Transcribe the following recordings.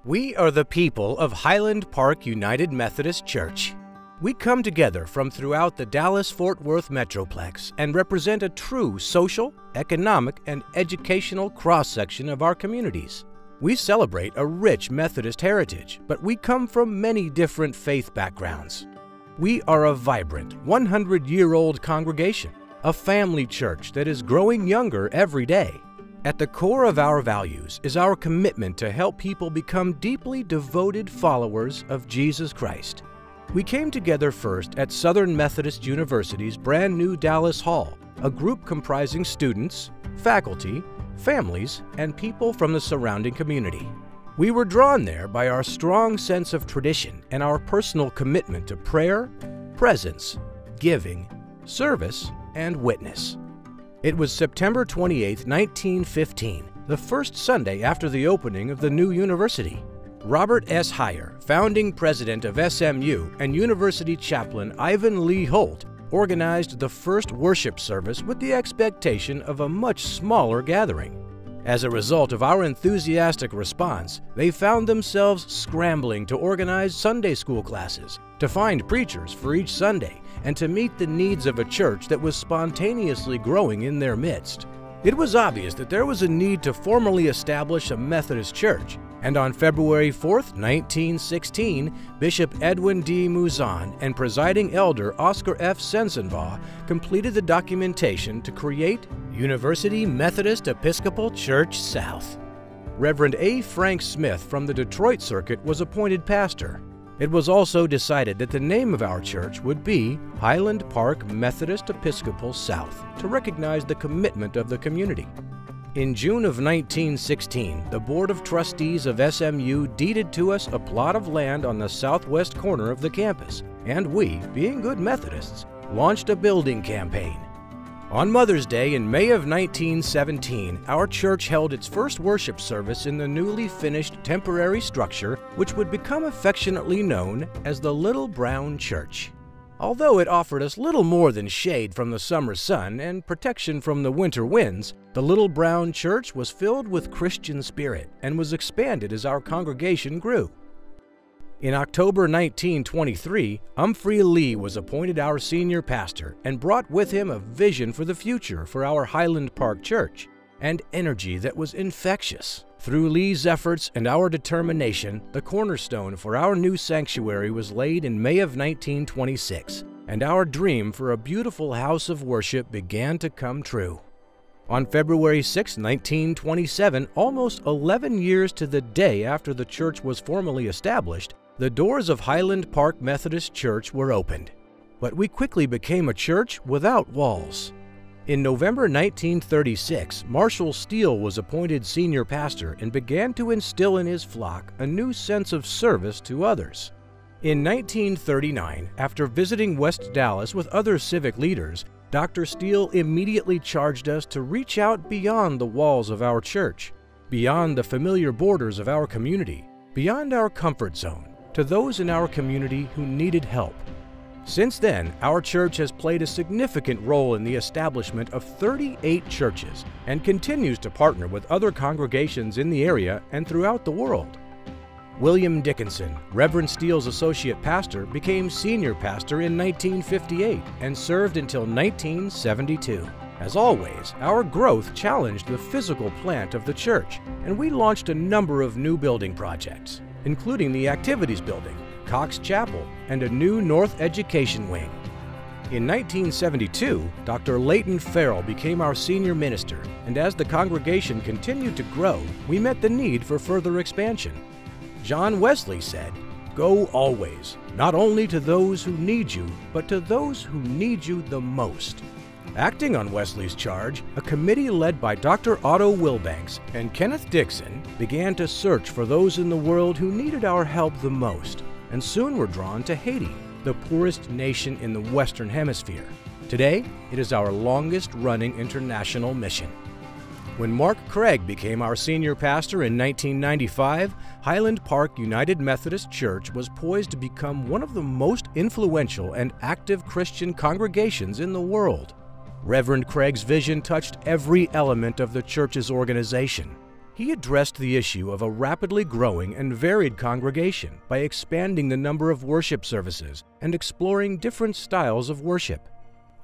We are the people of Highland Park United Methodist Church. We come together from throughout the Dallas-Fort Worth Metroplex and represent a true social, economic, and educational cross-section of our communities. We celebrate a rich Methodist heritage, but we come from many different faith backgrounds. We are a vibrant, 100-year-old congregation, a family church that is growing younger every day. At the core of our values is our commitment to help people become deeply devoted followers of Jesus Christ. We came together first at Southern Methodist University's brand new Dallas Hall, a group comprising students, faculty, families, and people from the surrounding community. We were drawn there by our strong sense of tradition and our personal commitment to prayer, presence, giving, service, and witness. It was September 28, 1915, the first Sunday after the opening of the new university. Robert S. Heyer, founding president of SMU, and university chaplain Ivan Lee Holt organized the first worship service with the expectation of a much smaller gathering. As a result of our enthusiastic response, they found themselves scrambling to organize Sunday school classes, to find preachers for each Sunday, and to meet the needs of a church that was spontaneously growing in their midst. It was obvious that there was a need to formally establish a Methodist church, and on February 4, 1916, Bishop Edwin D. Mouzon and presiding elder Oscar F. Sensenbaugh completed the documentation to create University Methodist Episcopal Church South. Reverend A. Frank Smith from the Detroit Circuit was appointed pastor. It was also decided that the name of our church would be Highland Park Methodist Episcopal South to recognize the commitment of the community. In June of 1916, the Board of Trustees of SMU deeded to us a plot of land on the southwest corner of the campus, and we, being good Methodists, launched a building campaign. On Mother's Day in May of 1917, our church held its first worship service in the newly finished temporary structure, which would become affectionately known as the Little Brown Church. Although it offered us little more than shade from the summer sun and protection from the winter winds, the Little Brown Church was filled with Christian spirit and was expanded as our congregation grew. In October 1923, Humphrey Lee was appointed our senior pastor and brought with him a vision for the future for our Highland Park Church, and energy that was infectious. Through Lee's efforts and our determination, the cornerstone for our new sanctuary was laid in May of 1926, and our dream for a beautiful house of worship began to come true. On February 6, 1927, almost 11 years to the day after the church was formally established, the doors of Highland Park Methodist Church were opened. But we quickly became a church without walls. In November 1936, Marshall Steele was appointed senior pastor and began to instill in his flock a new sense of service to others. In 1939, after visiting West Dallas with other civic leaders, Dr. Steele immediately charged us to reach out beyond the walls of our church, beyond the familiar borders of our community, beyond our comfort zone, to those in our community who needed help. Since then, our church has played a significant role in the establishment of 38 churches and continues to partner with other congregations in the area and throughout the world. William Dickinson, Reverend Steele's associate pastor, became senior pastor in 1958 and served until 1972. As always, our growth challenged the physical plant of the church, and we launched a number of new building projects, including the Activities Building, Cox Chapel, and a new North Education Wing. In 1972, Dr. Leighton Farrell became our senior minister, and as the congregation continued to grow, we met the need for further expansion. John Wesley said, "Go always, not only to those who need you, but to those who need you the most." Acting on Wesley's charge, a committee led by Dr. Otto Wilbanks and Kenneth Dixon began to search for those in the world who needed our help the most, and soon were drawn to Haiti, the poorest nation in the Western Hemisphere. Today, it is our longest-running international mission. When Mark Craig became our senior pastor in 1995, Highland Park United Methodist Church was poised to become one of the most influential and active Christian congregations in the world. Reverend Craig's vision touched every element of the church's organization. He He addressed the issue of a rapidly growing and varied congregation by expanding the number of worship services and exploring different styles of worship.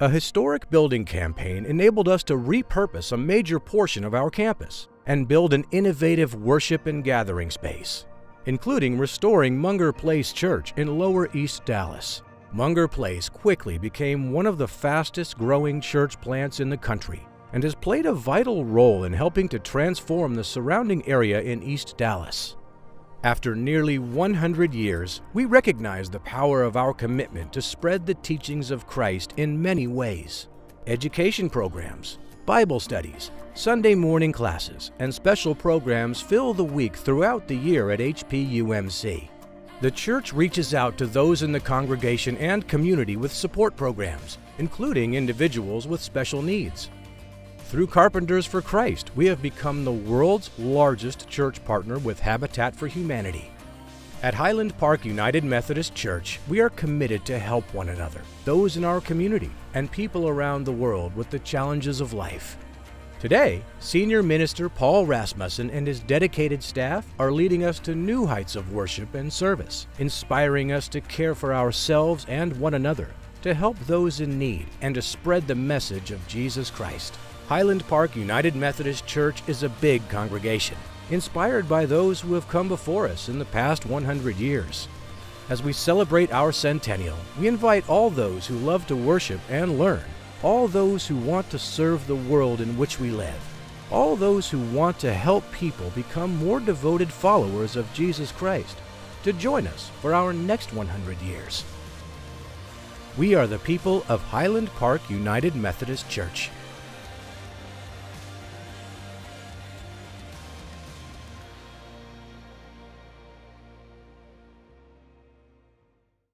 A historic building campaign enabled us to repurpose a major portion of our campus and build an innovative worship and gathering space, including restoring Munger Place Church in Lower East Dallas. Munger Place quickly became one of the fastest-growing church plants in the country and has played a vital role in helping to transform the surrounding area in East Dallas. After nearly 100 years, we recognize the power of our commitment to spread the teachings of Christ in many ways. Education programs, Bible studies, Sunday morning classes, and special programs fill the week throughout the year at HPUMC. The church reaches out to those in the congregation and community with support programs, including individuals with special needs. Through Carpenters for Christ, we have become the world's largest church partner with Habitat for Humanity. At Highland Park United Methodist Church, we are committed to help one another, those in our community, and people around the world with the challenges of life. Today, Senior Minister Paul Rasmussen and his dedicated staff are leading us to new heights of worship and service, inspiring us to care for ourselves and one another, to help those in need, and to spread the message of Jesus Christ. Highland Park United Methodist Church is a big congregation, inspired by those who have come before us in the past 100 years. As we celebrate our centennial, we invite all those who love to worship and learn, all those who want to serve the world in which we live, all those who want to help people become more devoted followers of Jesus Christ, to join us for our next 100 years. We are the people of Highland Park United Methodist Church.